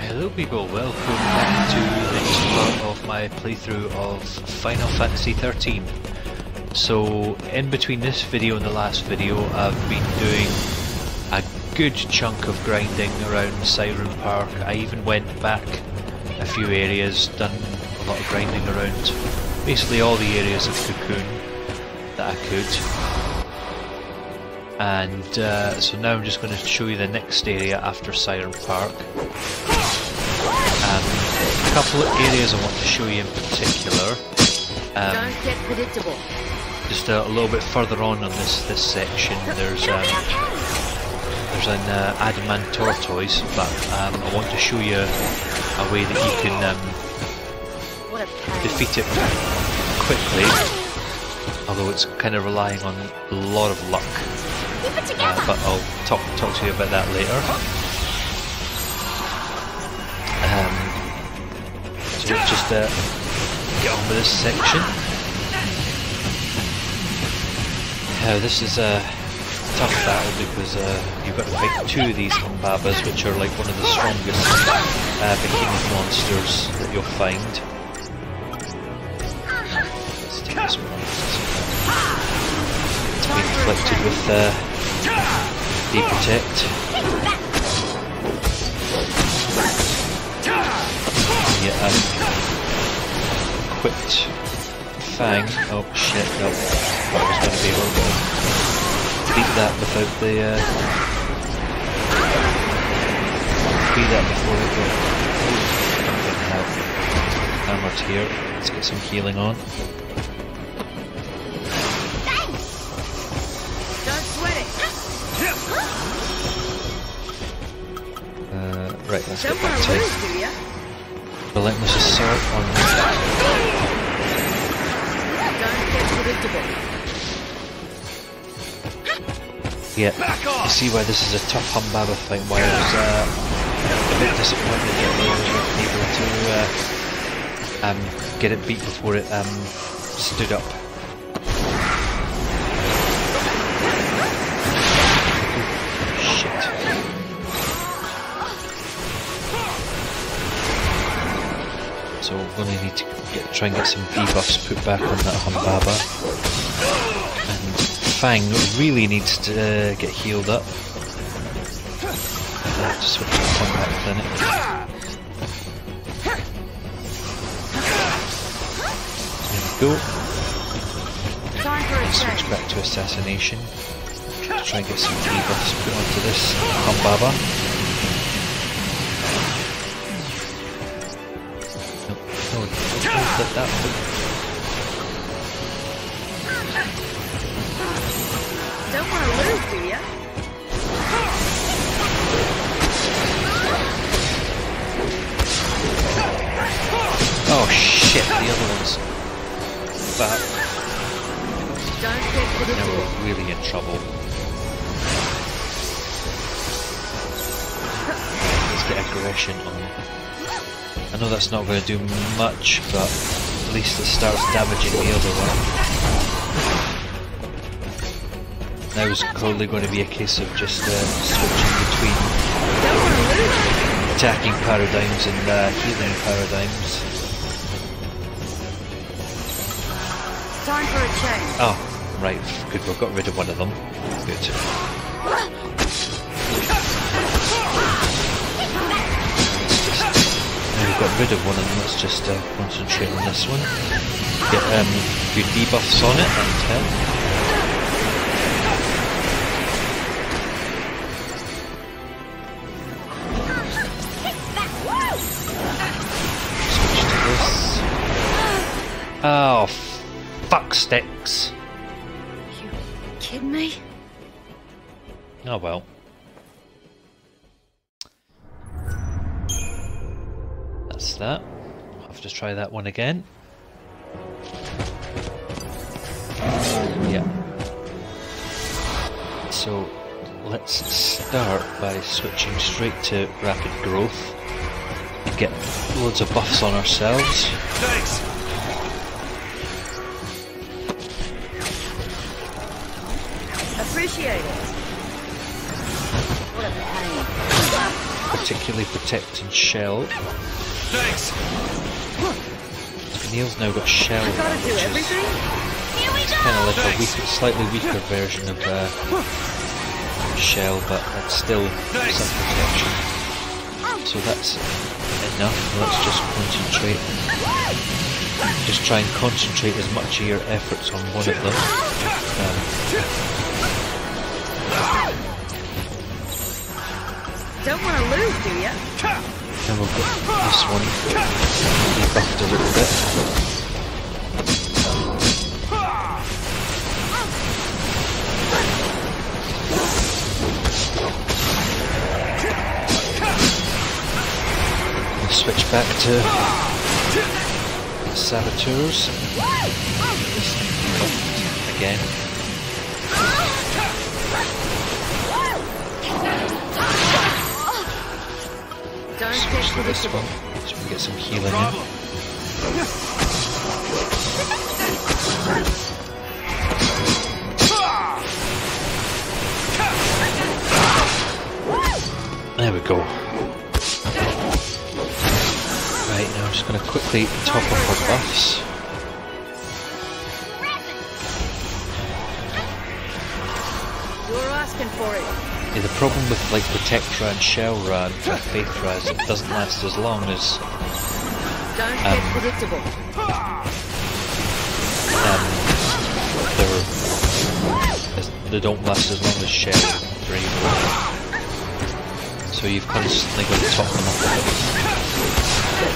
Hello people, welcome back to the next part of my playthrough of Final Fantasy XIII. So, in between this video and the last video, I've been doing a good chunk of grinding around Siren Park. I even went back a few areas, done a lot of grinding around basically all the areas of Cocoon that I could. And so now I'm just going to show you the next area after Siren Park. A couple of areas I want to show you in particular. Don't get predictable. Just a little bit further on this section, there's an Adamantoise, but I want to show you a way that you can defeat it quickly. Although it's kind of relying on a lot of luck. But I'll talk to you about that later. So let's just get on with this section. This is a tough battle because you've got to fight two of these Humbabas, which are like one of the strongest behemoth monsters that you'll find. Let's take this one. It's been inflicted with Deprotect. Yeah, equipped Fang. Oh shit, no. I was going to be able to beat that without the beat that before it got. I don't have hammered here. Let's get some healing on. Right, let's get back to Relentless Assault on yeah, you see why this is a tough Humbaba fight, why I was a bit disappointed that we weren't able to get it beat before it stood up. So we're going to need to try and get some debuffs put back on that Humbaba. And Fang really needs to get healed up. I have to switch to combat clinic. There we go. Switch back to assassination. To try and get some debuffs put onto this Humbaba. That don't want to lose, do ya? Oh shit, the other one's back. Don't get now we're really in trouble. Let's get aggression on. I know that's not going to do much, but at least it starts damaging the other one. Now it's probably going to be a case of just switching between attacking paradigms and healing paradigms. Time for a change. Oh, right, good, we've got rid of one of them. Good. We've got rid of one of them, let's just concentrate on this one. Get good debuffs on it and switch to this. Oh, fuck sticks. You kidding me? Oh well. That's that. I'll have to try that one again. Yeah. So let's start by switching straight to rapid growth and get loads of buffs on ourselves. Thanks. Appreciate it. What a pain. particularly protecting Shell. Thanks. Neil's now got Shell, Gotta do which everything? is kind of like a slightly weaker version of Shell, but it's still some protection. So that's enough. Let's just concentrate. Just try and concentrate as much of your efforts on one of them. Don't want to lose, do ya? Then we'll get this one debuffed a little bit. We'll switch back to Saboteurs. Again. Switch to this one so we get some healing in. There we go. Right, now I'm just going to quickly top up our buffs. You're asking for it. Yeah, the problem with like Protectra and Shellra and Faithra is it doesn't last as long as Don't get predictable. they don't last as long as Shell 3. So you've constantly got to top them up a bit.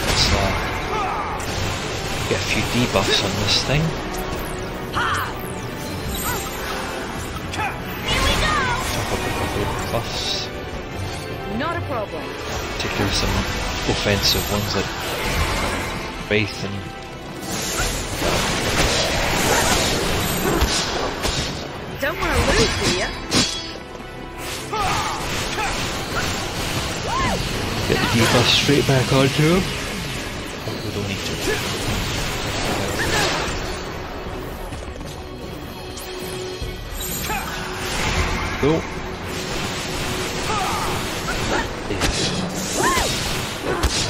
Let's get a few debuffs on this thing. Buffs. Not a problem. Particularly some offensive ones like Wraith and Don't want to lose, do ya? get the debuff straight back onto him. Oh, we don't need to. Cool.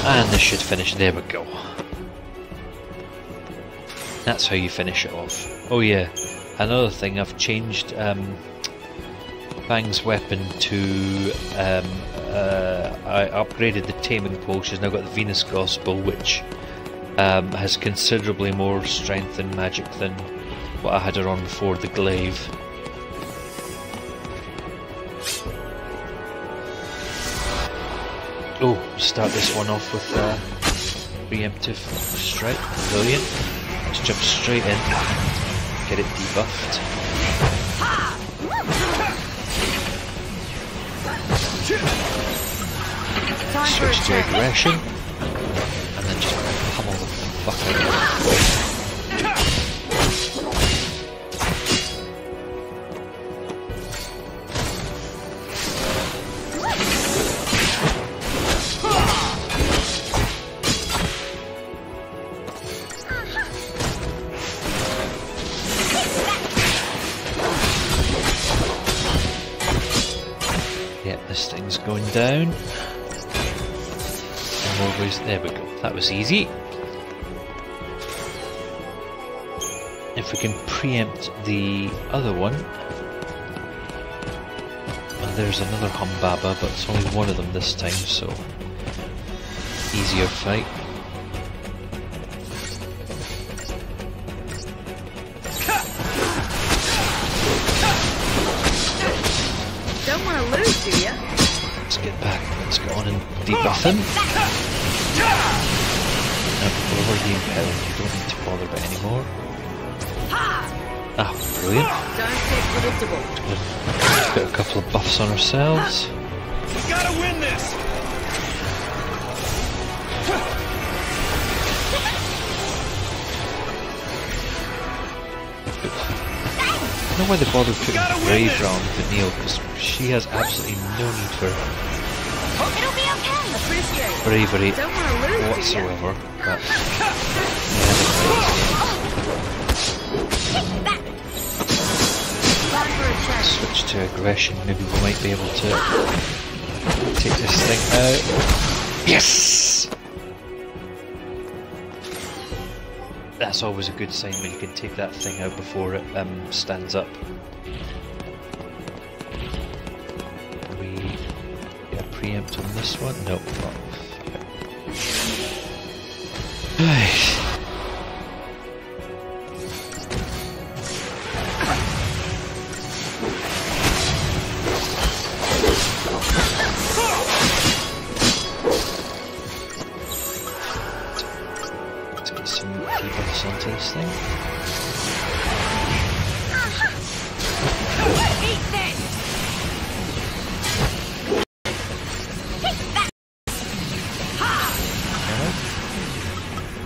And this should finish. There we go. That's how you finish it off. Oh yeah, another thing, I've changed Fang's weapon to I upgraded the taming pole. She's now got the Venus Gospel, which has considerably more strength and magic than what I had her on before, the glaive. Oh, start this one off with preemptive strike. Brilliant. Let's jump straight in, get it debuffed. Switch to aggression, and then just pummel the fuck out of it. This thing's going down. And more ways. There we go. That was easy. If we can preempt the other one. And there's another Humbaba, but it's only one of them this time, so easier fight. Don't want to lose, do ya? Let's get back. Let's get on and debuff him. Now, lower the impaling. You don't need to bother about it anymore. Ah, brilliant. Don't get predictable. Let's get a couple of buffs on ourselves. We gotta win this. I don't know why they bothered putting Brave round for Neil, because she has absolutely no need for bravery whatsoever. But switch to aggression, maybe we might be able to Take this thing out. Yes! That's always a good sign when you can take that thing out before it stands up. Can we get a preempt on this one? Nope, not. Onto this thing.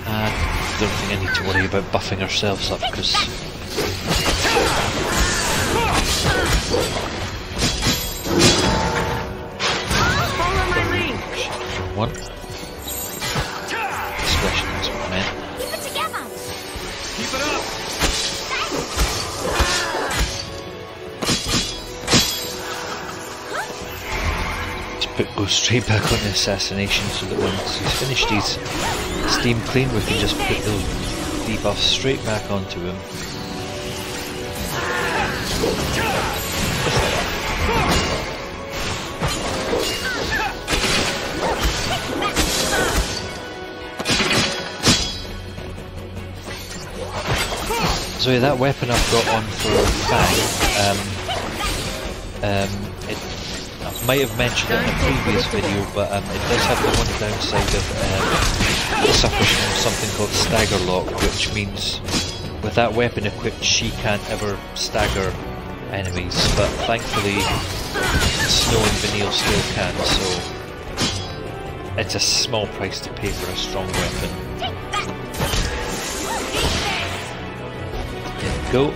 I don't think I need to worry about buffing ourselves up because Follow my lead. one. Discretion is what I meant. Keep it up! Go straight back on the assassination so that once he's finished his steam clean we can just put those debuffs straight back onto him. So yeah, that weapon I've got on for Fang, I might have mentioned it in a previous video, but it does have the one downside of it suffers from something called stagger lock, which means with that weapon equipped she can't ever stagger enemies, but thankfully Snow and Vanille still can, so it's a small price to pay for a strong weapon. There we go.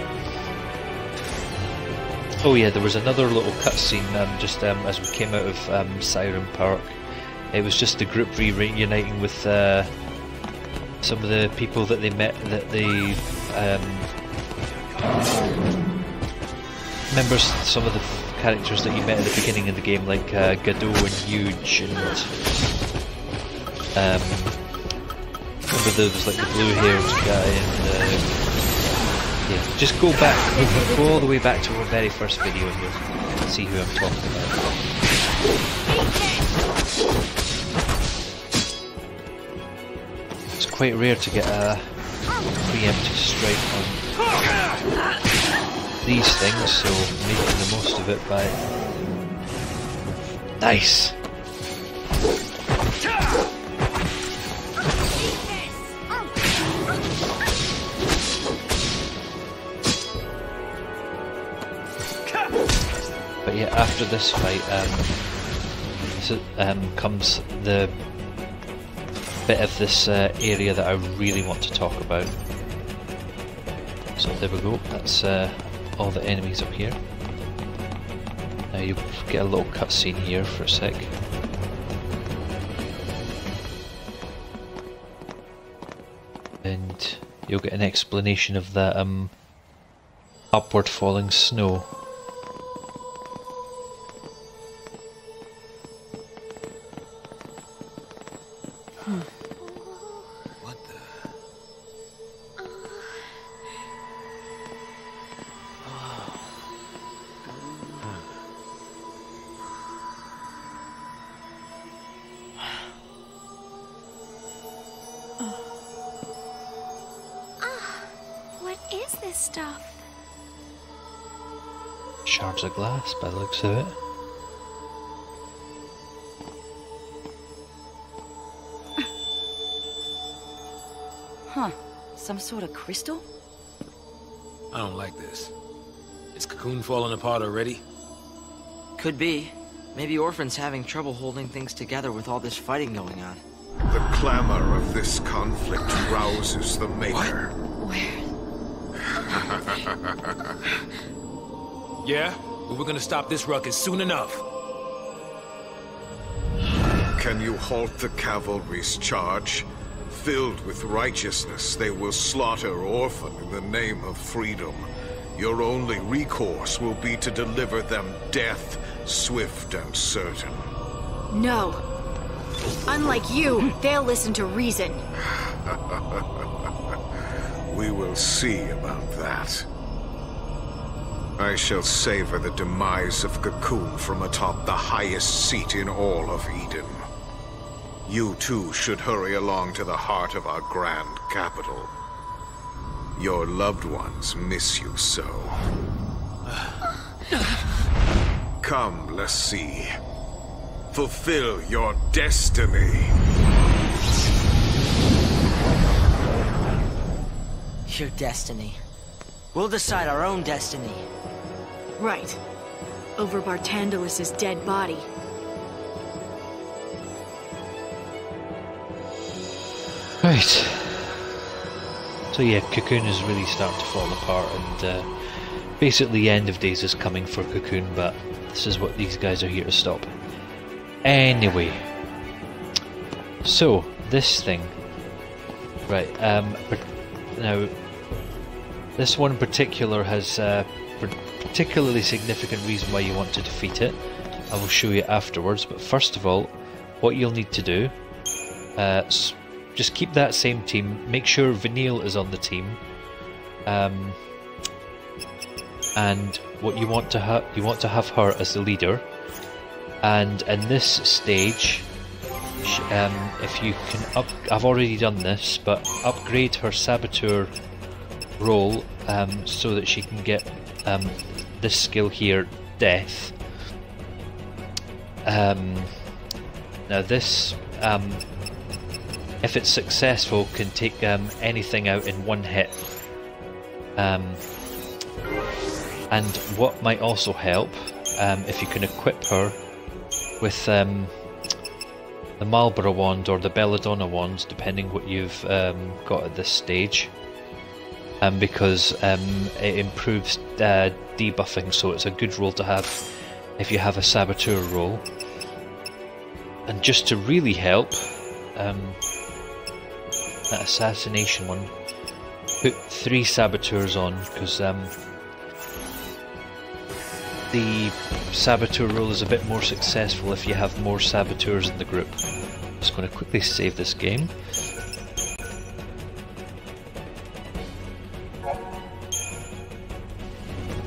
Oh yeah, there was another little cutscene just as we came out of Siren Park. It was just the group reuniting with some of the people that they met, that they members, some of the characters that you met at the beginning of the game, like Godot and Huge, and remember there was like the blue-haired guy, and yeah, just go back, go all the way back to our very first video and you'll see who I'm talking about. It's quite rare to get a preemptive strike on these things, so making the most of it by... Nice! But yeah, after this fight, comes the bit of this area that I really want to talk about. So there we go, that's all the enemies up here. Now you'll get a little cutscene here for a sec. And you'll get an explanation of that upward falling snow. What the? What is this stuff? Shards of glass by the looks of it. Huh. Some sort of crystal? I don't like this. Is Cocoon falling apart already? Could be. Maybe Orphan's having trouble holding things together with all this fighting going on. The clamor of this conflict rouses the Maker. Where? Yeah? Well, we're gonna stop this ruckus soon enough. Can you halt the cavalry's charge? Filled with righteousness, they will slaughter Orphan in the name of freedom. Your only recourse will be to deliver them death, swift and certain. No. Unlike you, they'll listen to reason. We will see about that. I shall savor the demise of Cocoon from atop the highest seat in all of Eden. You too should hurry along to the heart of our grand capital. Your loved ones miss you so. Come, let's see. Fulfill your destiny. Your destiny. We'll decide our own destiny. Right. Over Bartandalus's dead body. Right. So yeah, Cocoon is really starting to fall apart, and basically the end of days is coming for Cocoon, but this is what these guys are here to stop. Anyway. So, this thing. Right, now, this one in particular has a particularly significant reason why you want to defeat it. I will show you afterwards, but first of all, what you'll need to do, just keep that same team, make sure Vanille is on the team, and what you want to have her as the leader, and in this stage, if you can I've already done this, but upgrade her Saboteur role so that she can get this skill here, Death. Now this, if it's successful, can take anything out in one hit. And what might also help, if you can equip her with the Marlborough wand or the Belladonna wand, depending what you've got at this stage, because it improves debuffing, so it's a good role to have if you have a Saboteur role. And just to really help, that assassination one, put 3 Saboteurs on, because the Saboteur role is a bit more successful if you have more Saboteurs in the group. Just going to quickly save this game.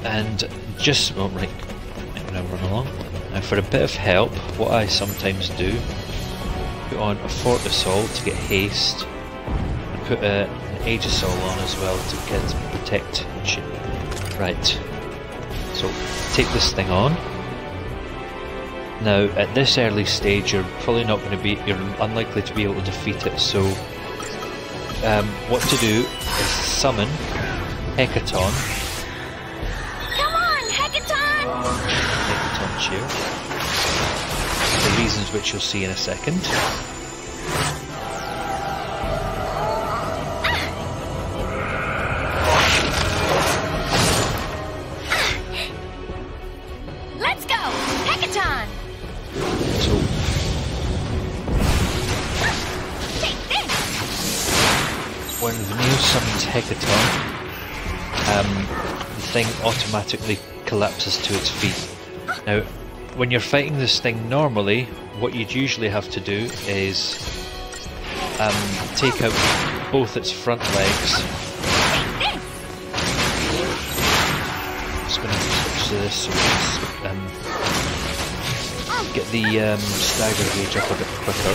And just, oh right, I'm going to run along. Now for a bit of help, what I sometimes do, put on a Fort Assault to get haste, and put an Aegisol on as well to get protect shit. Right, so take this thing on. Now at this early stage you're probably not going to be, you're unlikely to be able to defeat it, so what to do is summon Hecaton. Hecaton cheer. For reasons which you'll see in a second. Let's go! Hecaton! So Take this! when Vanille summons Hecaton, the thing automatically collapses to its feet. Now, when you're fighting this thing normally, what you'd usually have to do is take out both its front legs. Just going to switch to this so we can get the stagger gauge up a bit quicker.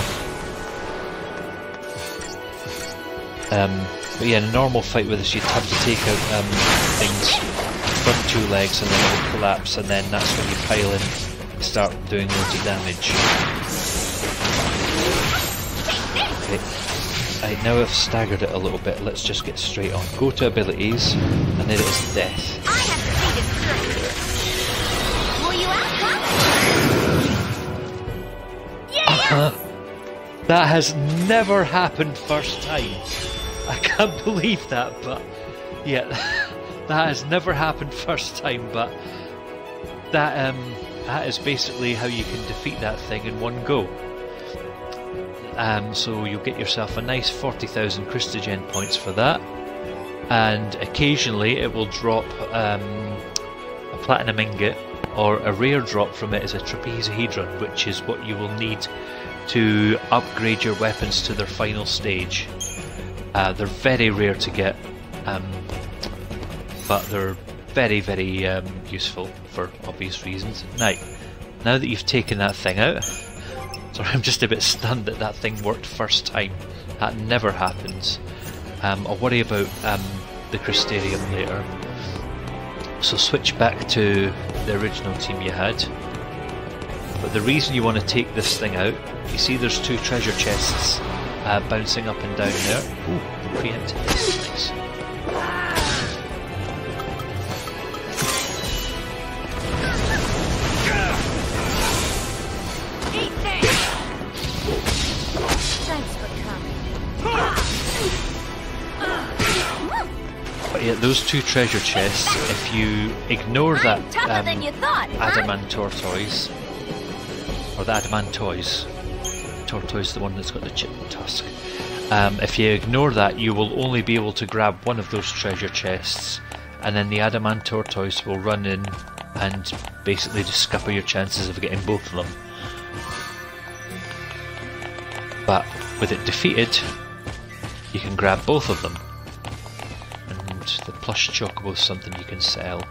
But yeah, in a normal fight with this, you'd have to take out things, front 2 legs, and then it will collapse, and then that's when you pile in and start doing loads of damage. Okay, right, now I've staggered it a little bit, let's just get straight on. Go to abilities, and then it is Death. I have to see this through. Will you ask, huh? Yeah! That has never happened first time. I can't believe that, but yeah, that has never happened first time, but that is basically how you can defeat that thing in one go. So you'll get yourself a nice 40,000 Christogen points for that, and occasionally it will drop a platinum ingot or a rare drop from it is a trapezahedron, which is what you will need to upgrade your weapons to their final stage. They're very rare to get, but they're very, very useful for obvious reasons. Now that you've taken that thing out, sorry, I'm just a bit stunned that that thing worked first time. That never happens. I'll worry about the Crystarium later. So switch back to the original team you had. But the reason you want to take this thing out, you see there's 2 treasure chests bouncing up and down there. Ooh, preempted this. Nice. But yeah, those 2 treasure chests, if you ignore that Adamantoise, or the Adamantoise, tortoise, the one that's got the chip tusk, if you ignore that, you will only be able to grab one of those treasure chests, and then the Adamantoise will run in and basically just scupper your chances of getting both of them. But with it defeated, you can grab both of them. The plush chocobo is something you can sell.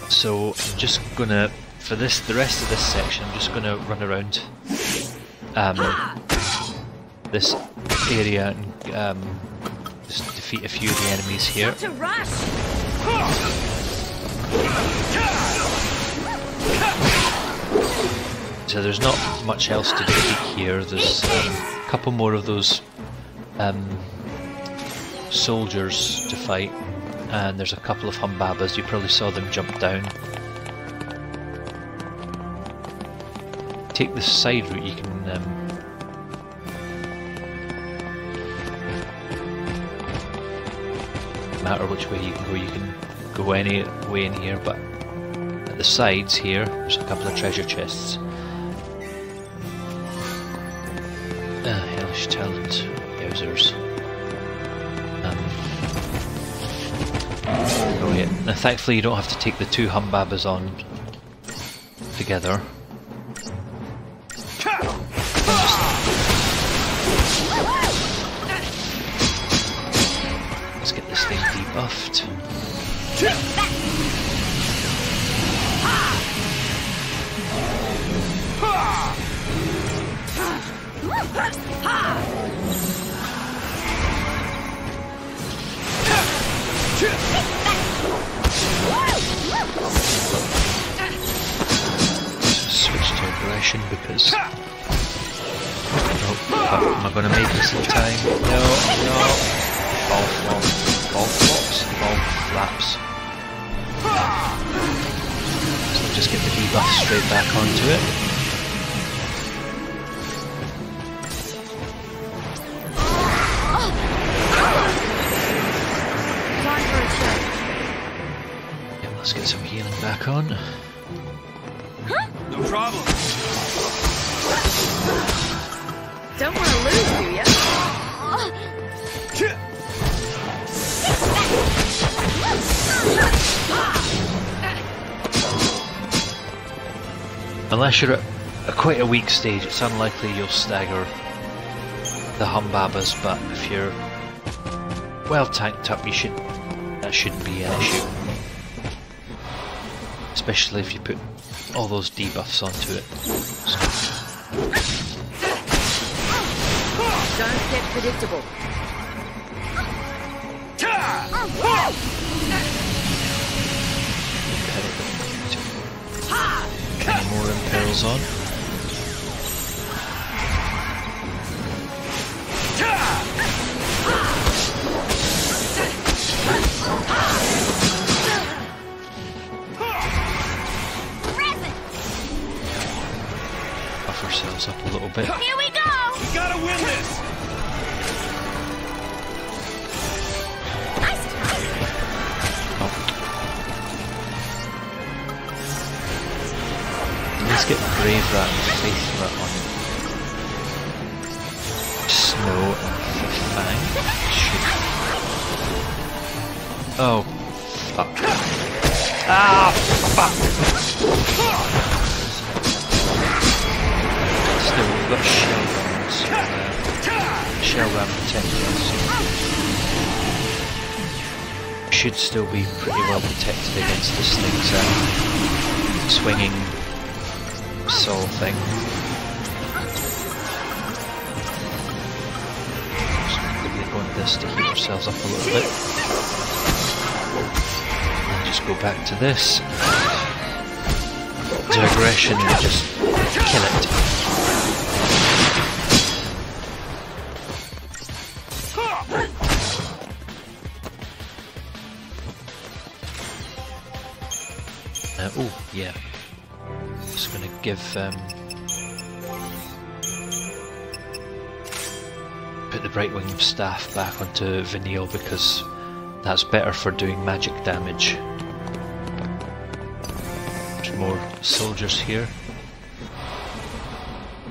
So I'm just gonna, for the rest of this section, I'm just gonna run around this area and just defeat a few of the enemies here. So there's not much else to defeat here. There's a couple more of those soldiers to fight, and there's a couple of humbabas. You probably saw them jump down. Take the side route, you can no matter which way you can go any way in here, but at the sides here there's a couple of treasure chests. Hellish talent. Yowzers. Oh yeah. Now thankfully you don't have to take the 2 humbabas on together. Let's get this thing debuffed. Switch to aggression because am I going to make this in time? No. Ball flops, ball flaps. So just get the debuff straight back onto it. Let's get some healing back on. No problem. Don't want to lose, do ya? Unless you're at quite a weak stage, it's unlikely you'll stagger the humbabas, but if you're well tanked up, that shouldn't be an issue. Especially if you put all those debuffs onto it. Don't get predictable. Any more impels on? Buff ourselves up a little bit. Here we go! We gotta win this! Nice try. Let's get Brave Rat and Faith Rat on Snow and Fang. Oh, fuck. Ah, fuck! Still, we've got shell rounds. Shell round protecting us. Should still be pretty well protected against this thing's swinging saw thing. Just quickly go into this to heat ourselves up a little bit. And just go back to this. To aggression and just kill it. Oh, yeah. Just gonna give put the Brightwing staff back onto Vineal because that's better for doing magic damage. There's more soldiers here.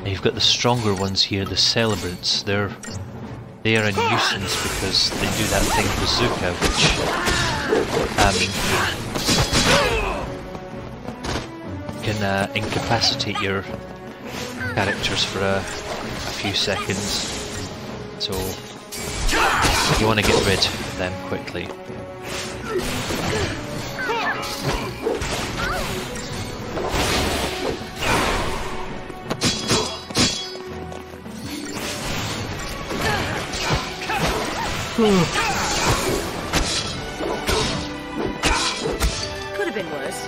Now you've got the stronger ones here, the Celebrants. They are a nuisance because they do that thing bazooka, which can incapacitate your characters for a few seconds, so you want to get rid of them quickly. Could have been worse.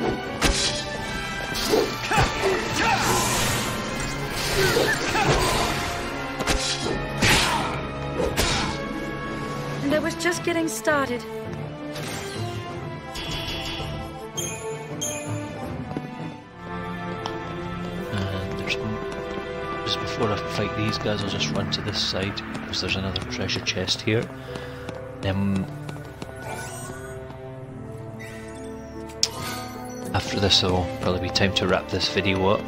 And I was just getting started. Just before I fight these guys, I'll just run to this side because there's another treasure chest here. After this, it'll probably be time to wrap this video up.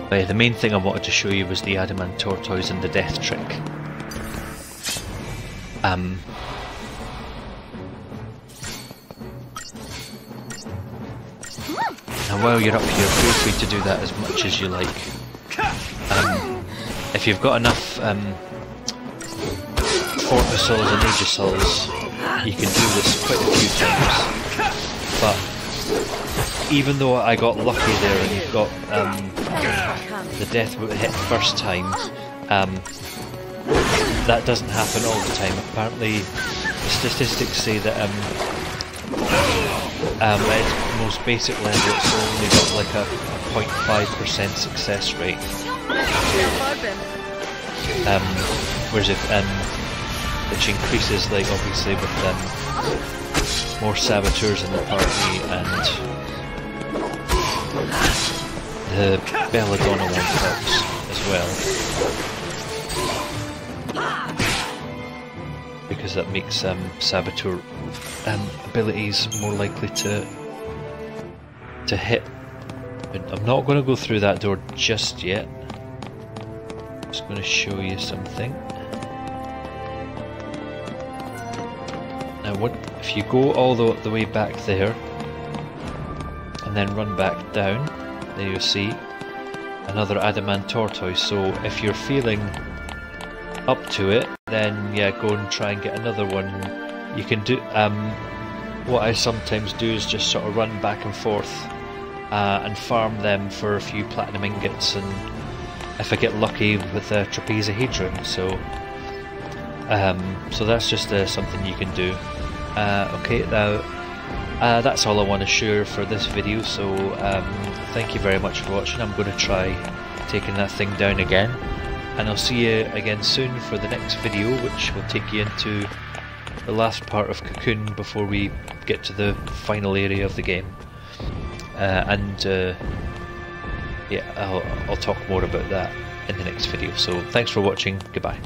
The main thing I wanted to show you was the Adamantoise and the death trick. Now while you're up here, feel free to do that as much as you like. If you've got enough Fortressols and Aegissols, you can do this quite a few times. But even though I got lucky there and you've got the death hit first time, that doesn't happen all the time. Apparently the statistics say that at its most basic level it's only got like a 0.5% success rate. Whereas if which increases, like, obviously with more saboteurs in the party and the Belladonna one helps as well, because that makes saboteur abilities more likely to hit. But I'm not going to go through that door just yet. I'm just going to show you something. Now, if you go all the way back there and then run back down, there you'll see another Adamantoise. So if you're feeling up to it, then yeah, go and try and get another one. You can do what I sometimes do is just sort of run back and forth and farm them for a few platinum ingots, and if I get lucky with a trapezahedron. So that's just something you can do. Okay, now that's all I want to share for this video, so thank you very much for watching. I'm going to try taking that thing down again, and I'll see you again soon for the next video, which will take you into the last part of Cocoon before we get to the final area of the game. Yeah, I'll talk more about that in the next video, so thanks for watching, goodbye.